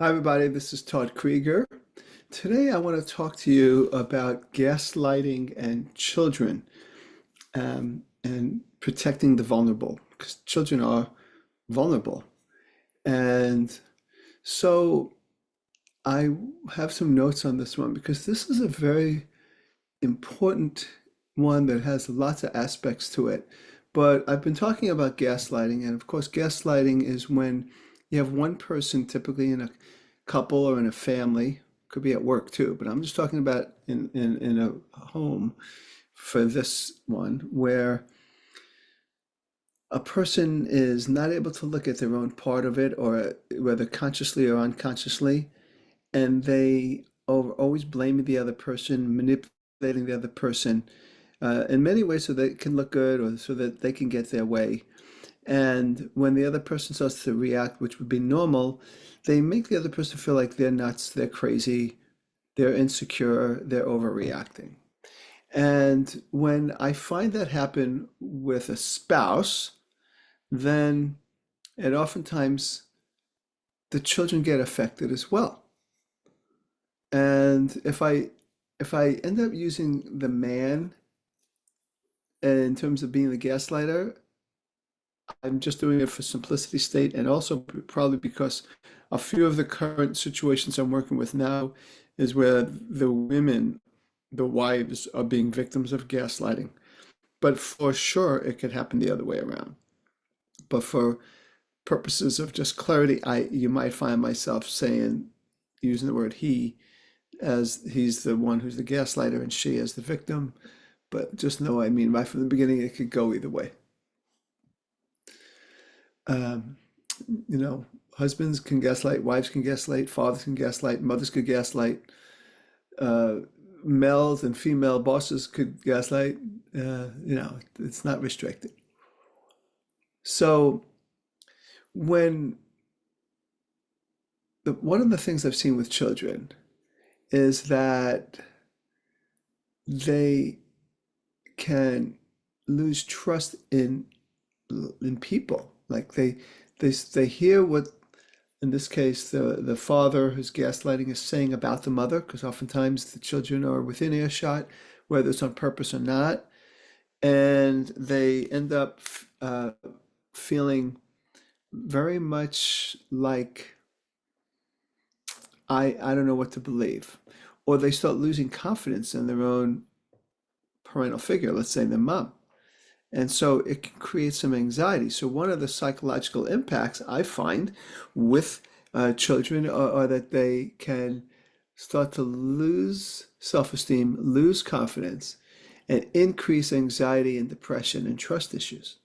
Hi, everybody. This is Todd Krieger. Today, I want to talk to you about gaslighting and children and protecting the vulnerable because children are vulnerable. And so, I have some notes on this one because this is a very important one that has lots of aspects to it. But I've been talking about gaslighting, and of course, gaslighting is when you have one person, typically in a couple or in a family, could be at work too, but I'm just talking about in a home for this one, where a person is not able to look at their own part of it, or whether consciously or unconsciously, and they are always blaming the other person, manipulating the other person in many ways so that it can look good or so that they can get their way. And when the other person starts to react, which would be normal, they make the other person feel like they're nuts, they're crazy, they're insecure, they're overreacting. And when I find that happen with a spouse, then it oftentimes the children get affected as well. And if I end up using the man in terms of being the gaslighter, I'm just doing it for simplicity's sake, and also probably because a few of the current situations I'm working with now is where the women, the wives, are being victims of gaslighting. But for sure, it could happen the other way around. But for purposes of just clarity, you might find myself saying, using the word he, as he's the one who's the gaslighter and she as the victim. But just know, I mean, right from the beginning, it could go either way. Um, you know, husbands can gaslight, wives can gaslight, fathers can gaslight, mothers could gaslight, uh, males and female bosses could gaslight. It's not restricted. So when one of the things I've seen with children is that they can lose trust in people. Like they hear what, in this case, the father who's gaslighting is saying about the mother, because oftentimes the children are within earshot, whether it's on purpose or not, and they end up feeling very much like I don't know what to believe, or they start losing confidence in their own parental figure, let's say their mom. And so it can create some anxiety. So one of the psychological impacts I find with children are that they can start to lose self-esteem, lose confidence, and increase anxiety and depression and trust issues.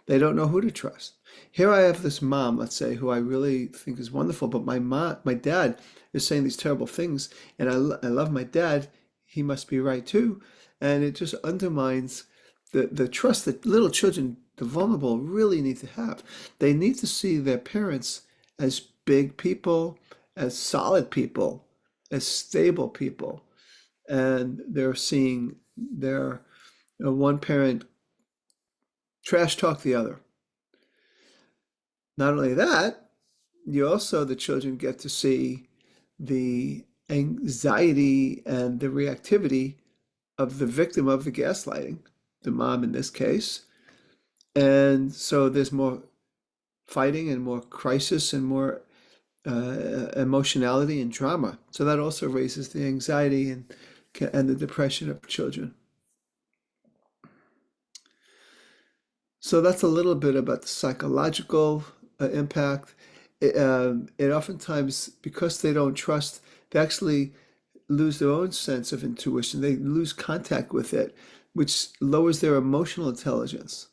They don't know who to trust. Here I have this mom, let's say, who I really think is wonderful, but my dad is saying these terrible things, and I love my dad. He must be right too, and it just undermines the trust that little children, the vulnerable, really need to have. They need to see their parents as big people, as solid people, as stable people, and they're seeing their one parent trash talk the other. Not only that, the children get to see the anxiety and the reactivity of the victim of the gaslighting, the mom in this case. And so there's more fighting and more crisis and more emotionality and drama. So that also raises the anxiety and the depression of children. So that's a little bit about the psychological impact. It oftentimes, because they don't trust, they actually lose their own sense of intuition. They lose contact with it, which lowers their emotional intelligence.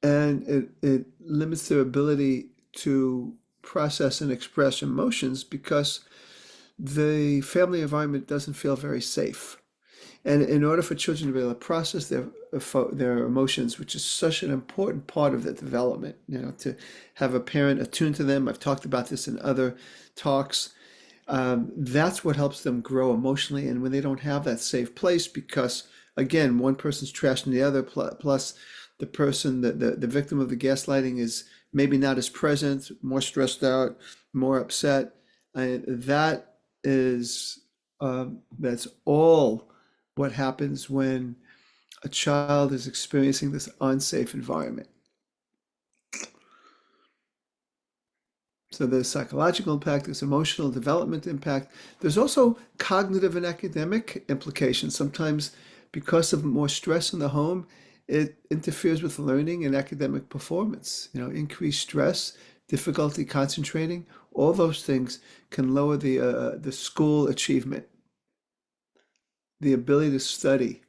And it limits their ability to process and express emotions because the family environment doesn't feel very safe. And in order for children to be able to process their emotions, which is such an important part of their development, to have a parent attuned to them. I've talked about this in other talks. That's what helps them grow emotionally. And when they don't have that safe place, because again, one person's trashing the other, plus the person, the victim of the gaslighting is maybe not as present, more stressed out, more upset. That is, that's all what happens when a child is experiencing this unsafe environment. So there's psychological impact, there's emotional development impact. There's also cognitive and academic implications. Sometimes because of more stress in the home, it interferes with learning and academic performance. Increased stress, difficulty concentrating, all those things can lower the school achievement, the ability to study,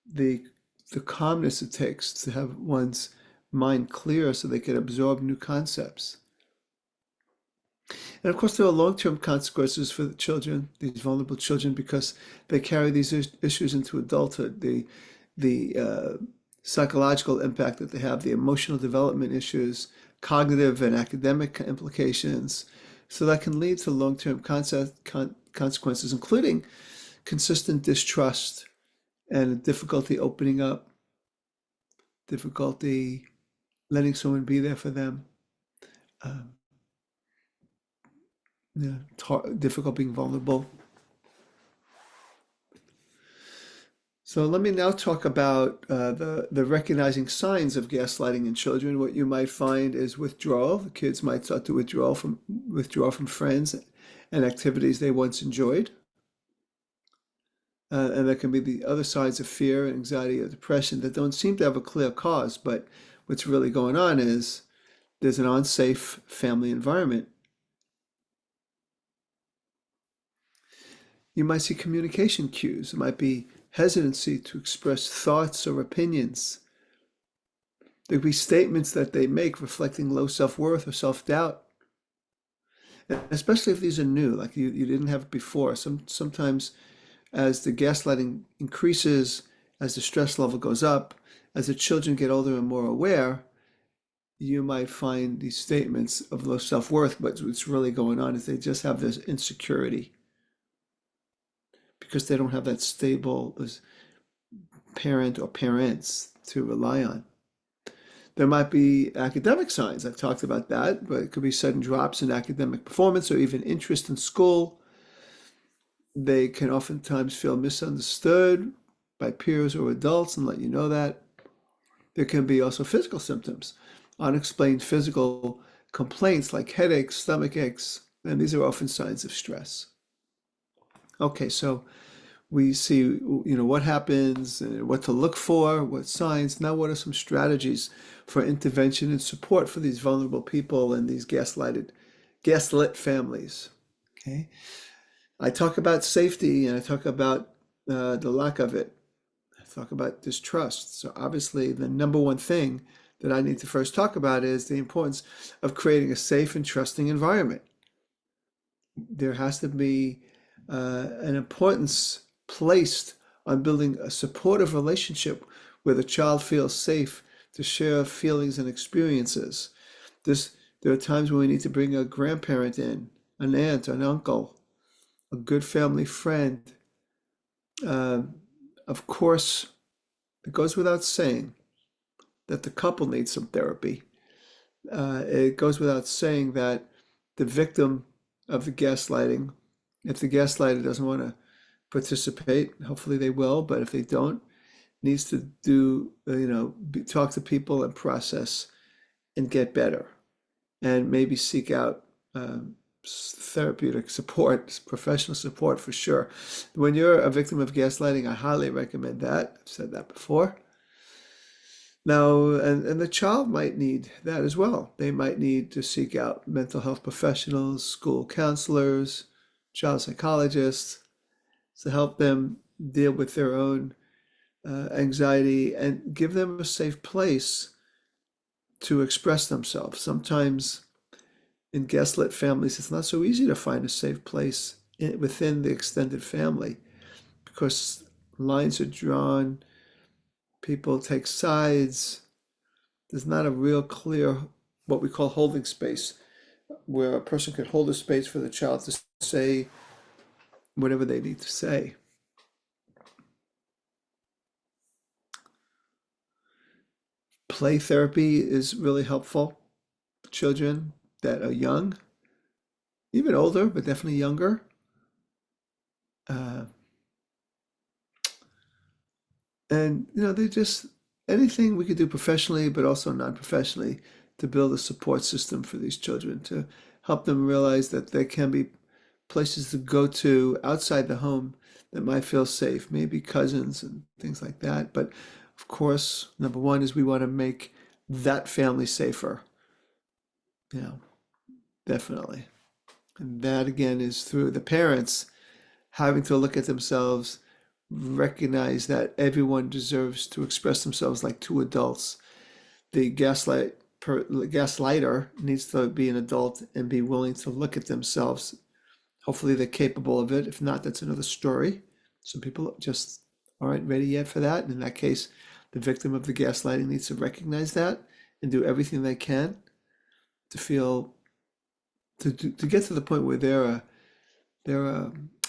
the the calmness it takes to have one's mind clear so they can absorb new concepts. And of course, there are long-term consequences for the children, these vulnerable children, because they carry these issues into adulthood. The psychological impact that they have, the emotional development issues, cognitive and academic implications. So that can lead to long-term consequences, including consistent distrust and difficulty opening up, difficulty letting someone be there for them. Um, yeah, difficult being vulnerable. So let me now talk about the recognizing signs of gaslighting in children. What you might find is withdrawal. The kids might start to withdraw from friends and activities they once enjoyed. And there can be the other sides of fear, anxiety, or depression that don't seem to have a clear cause. But what's really going on is there's an unsafe family environment. You might see communication cues. It might be hesitancy to express thoughts or opinions. There could be statements that they make reflecting low self-worth or self-doubt, especially if these are new, like you didn't have it before. Sometimes as the gaslighting increases, as the stress level goes up, as the children get older and more aware, you might find these statements of low self-worth, but what's really going on is they just have this insecurity because they don't have that stable parent or parents to rely on. There might be academic signs. I've talked about that, but it could be sudden drops in academic performance or even interest in school. They can oftentimes feel misunderstood by peers or adults and let you know that. There can be also physical symptoms, unexplained physical complaints like headaches, stomach aches, and these are often signs of stress. Okay, so we see, what happens, what to look for, what signs. Now, what are some strategies for intervention and support for these vulnerable people and these gaslit families? Okay, I talk about safety and I talk about the lack of it. I talk about distrust. So obviously, the number one thing that I need to first talk about is the importance of creating a safe and trusting environment. There has to be an importance placed on building a supportive relationship where the child feels safe to share feelings and experiences. There are times when we need to bring a grandparent in, an aunt, an uncle, a good family friend. Uh, of course, it goes without saying that the couple needs some therapy. It goes without saying that the victim of the gaslighting, if the gaslighter doesn't want to participate, hopefully they will, but if they don't, needs to talk to people and process and get better and maybe seek out therapeutic support, professional support for sure. When you're a victim of gaslighting, I highly recommend that. I've said that before. Now, and the child might need that as well. They might need to seek out mental health professionals, school counselors, child psychologists to help them deal with their own anxiety and give them a safe place to express themselves. Sometimes in gaslit families, it's not so easy to find a safe place within the extended family because lines are drawn, people take sides. There's not a real clear, what we call holding space, where a person can hold a space for the child to say whatever they need to say. Play therapy is really helpful. children that are young, even older, but definitely younger. Uh, and they just anything we could do professionally, but also non-professionally, to build a support system for these children, to help them realize that there can be places to go to outside the home that might feel safe, maybe cousins and things like that. But of course, number one is we want to make that family safer. You know, definitely. And that again is through the parents having to look at themselves, recognize that everyone deserves to express themselves like two adults. The gaslighter needs to be an adult and be willing to look at themselves. Hopefully they're capable of it. If not, that's another story. Some people just aren't ready yet for that. And in that case, the victim of the gaslighting needs to recognize that and do everything they can to feel to get to the point where they're a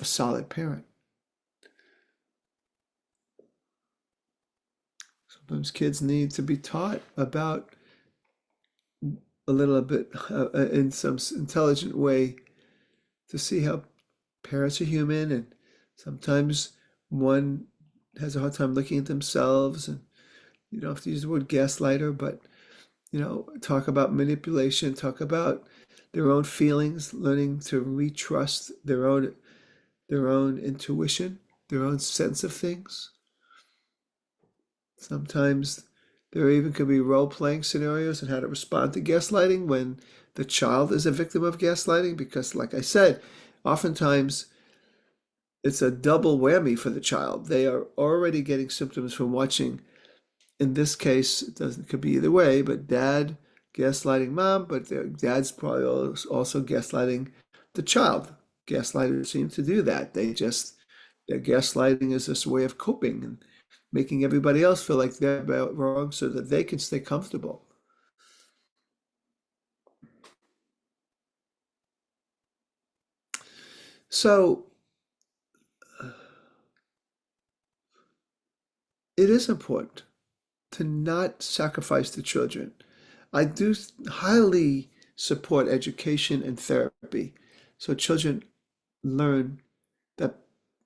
solid parent. Sometimes kids need to be taught about a little bit in some intelligent way to see how parents are human, and sometimes one has a hard time looking at themselves, and you don't have to use the word gaslighter, but talk about manipulation, talk about their own feelings, learning to retrust their own intuition, their own sense of things. Sometimes there even could be role-playing scenarios on how to respond to gaslighting when the child is a victim of gaslighting, because, like I said, oftentimes it's a double whammy for the child. They are already getting symptoms from watching. In this case, it could be either way, but dad gaslighting mom, but their dad's probably also gaslighting the child. Gaslighters seem to do that. Their gaslighting is this way of coping and making everybody else feel like they're wrong so that they can stay comfortable. So it is important to not sacrifice the children. I do highly support education and therapy so children learn that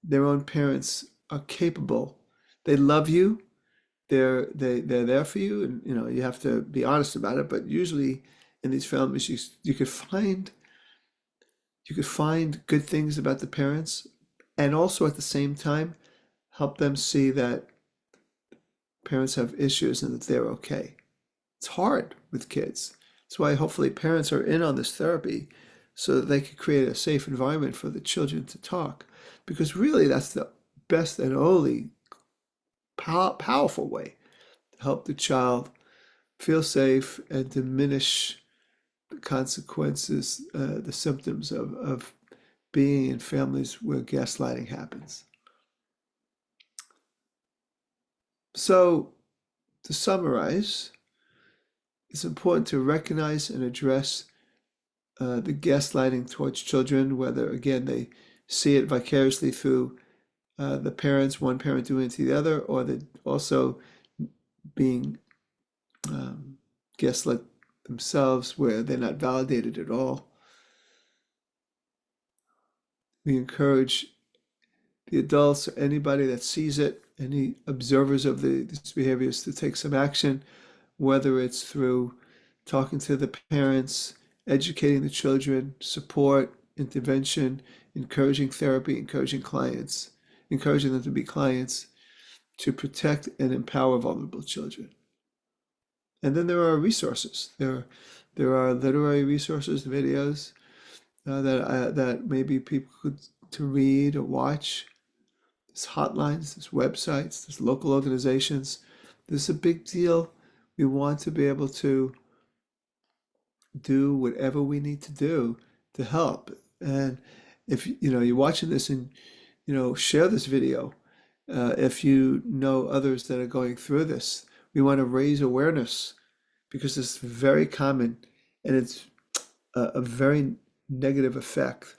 their own parents are capable. They love you. They're there for you, and you have to be honest about it. But usually, in these families, you could find good things about the parents, and also at the same time help them see that parents have issues and that they're okay. It's hard with kids. That's why hopefully parents are in on this therapy so that they can create a safe environment for the children to talk. Because really, that's the best and only powerful way to help the child feel safe and diminish the consequences, the symptoms of being in families where gaslighting happens. So, to summarize, it's important to recognize and address the gaslighting towards children, whether, again, they see it vicariously through the parents, one parent doing it to the other, or they also being gaslit themselves where they're not validated at all. We encourage the adults or anybody that sees it, any observers of these behaviors, to take some action, whether it's through talking to the parents, educating the children, support, intervention, encouraging therapy, encouraging them to be clients to protect and empower vulnerable children. And then there are resources. There are literary resources, videos that maybe people could to read or watch. There's hotlines, there's websites, there's local organizations. This is a big deal. We want to be able to do whatever we need to do to help. And if you're watching this and share this video, if you know others that are going through this, we want to raise awareness because it's very common and it's a very negative effect.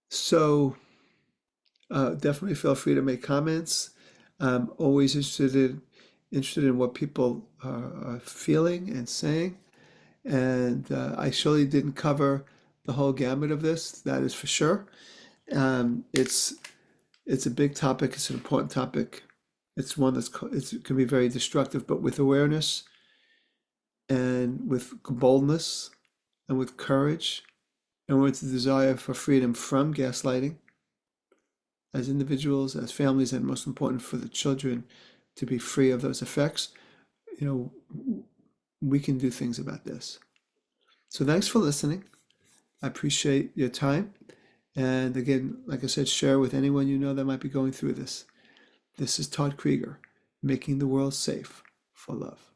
So definitely feel free to make comments. I'm always interested interested in what people are feeling and saying. And I surely didn't cover the whole gamut of this, that is for sure. Um, it's it's a big topic. It's an important topic. It's one it can be very destructive, but with awareness and with boldness and with courage and with the desire for freedom from gaslighting as individuals, as families, and most important for the children to be free of those effects, you know, we can do things about this. So thanks for listening. I appreciate your time. And again, like I said, share with anyone you know that might be going through this. This is Todd Krieger, making the world safe for love.